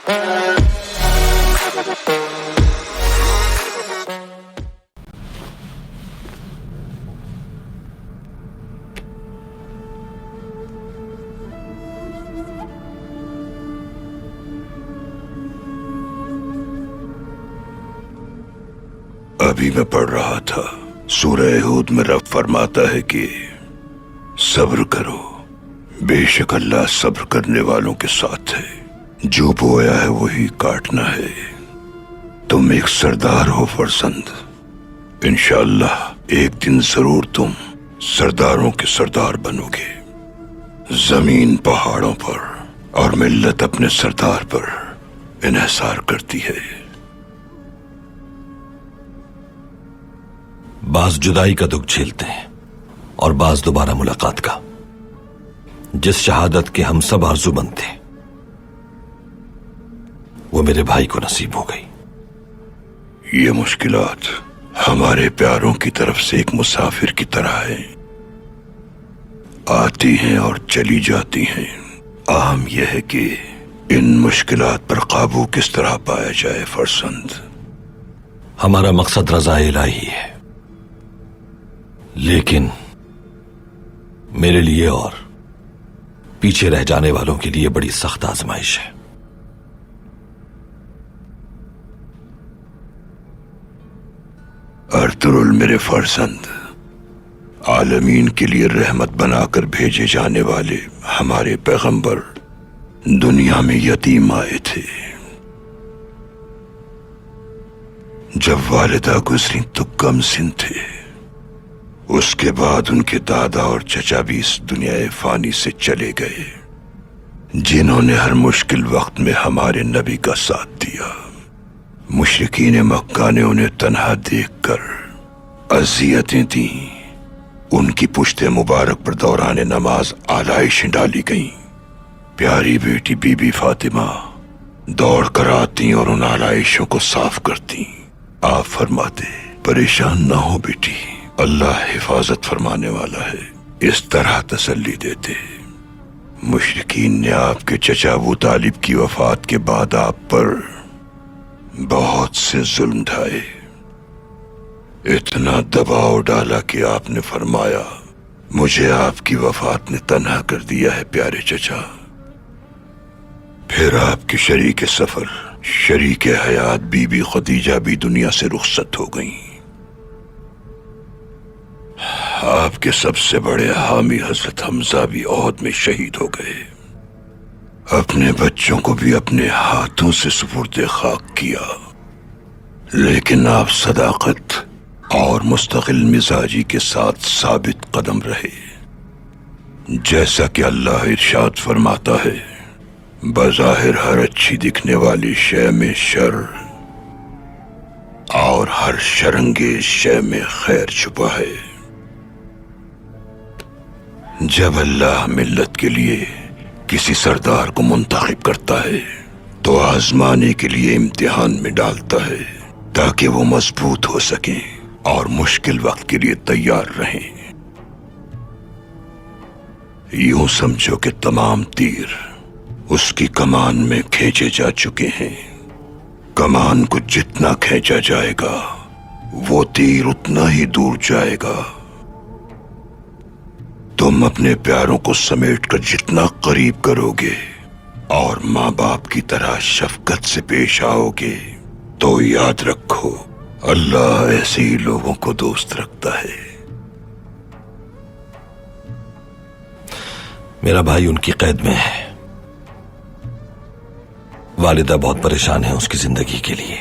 अभी मैं पढ़ रहा था, सूरह हूद में रब फरमाता है कि सब्र करो, बेशक अल्लाह सब्र करने वालों के साथ है, जो बोया है वही काटना है। तुम एक सरदार हो फरजंद, इंशाअल्लाह एक दिन जरूर तुम सरदारों के सरदार बनोगे। जमीन पहाड़ों पर और मिल्लत अपने सरदार पर इन्हिसार करती है। बाज जुदाई का दुख झेलते हैं और बाज दोबारा मुलाकात का। जिस शहादत के हम सब आरज़ूमंद थे वो मेरे भाई को नसीब हो गई। ये मुश्किलात हमारे प्यारों की तरफ से एक मुसाफिर की तरह है, आती हैं और चली जाती हैं। अहम यह है कि इन मुश्किलात पर काबू किस तरह पाया जाए फरजंद। हमारा मकसद रज़ा इलाही है, लेकिन मेरे लिए और पीछे रह जाने वालों के लिए बड़ी सख्त आजमाइश है। अर्तुरुल मेरे फरजंद, आलमीन के लिए रहमत बनाकर भेजे जाने वाले हमारे पैगंबर दुनिया में यतीम आए थे। जब वालिदा गुजरी तो कम सिन थे। उसके बाद उनके दादा और चचा भी इस दुनिया फानी से चले गए, जिन्होंने हर मुश्किल वक्त में हमारे नबी का साथ दिया। मुशरिकीन मक्का ने उन्हें तन्हा देखकर अज़ियतें दी। उनकी पुश्ते मुबारक पर दौरान नमाज आलाइशें डाली गईं। प्यारी बेटी बीबी फातिमा दौड़ कर आती और उन आलाइशों को साफ करती। आप फरमाते, परेशान ना हो बेटी, अल्लाह हिफाजत फरमाने वाला है। इस तरह तसल्ली देते। मुशरिकीन ने आपके चचा अबू तालिब की वफात के बाद आप पर बहुत से जुल्म ढाए, इतना दबाव डाला कि आपने फरमाया, मुझे आपकी वफात ने तन्हा कर दिया है प्यारे चचा। फिर आपकी शरीक सफर, शरीक हयात बीबी खदीजा भी दुनिया से रुखसत हो गईं। आपके सबसे बड़े हामी हजरत हमजा भी ओहद में शहीद हो गए। अपने बच्चों को भी अपने हाथों से सुपुर्दे खाक किया, लेकिन आप सदाकत और मुस्तकिल मिजाजी के साथ साबित कदम रहे। जैसा कि अल्लाह इरशाद फरमाता है, बज़ाहिर हर अच्छी दिखने वाली शय में शर और हर शरंगेज शय में खैर छुपा है। जब अल्लाह मिल्लत के लिए किसी सरदार को मुंतखब करता है तो आजमाने के लिए इम्तिहान में डालता है, ताकि वो मजबूत हो सके और मुश्किल वक्त के लिए तैयार रहें। यूं समझो कि तमाम तीर उसकी कमान में खींचे जा चुके हैं। कमान को जितना खींचा जाएगा वो तीर उतना ही दूर जाएगा। तुम अपने प्यारों को समेटकर जितना करीब करोगे और माँ बाप की तरह शफकत से पेश आओगे, तो याद रखो अल्लाह ऐसे ही लोगों को दोस्त रखता है। मेरा भाई उनकी कैद में है। वालिदा बहुत परेशान है उसकी जिंदगी के लिए।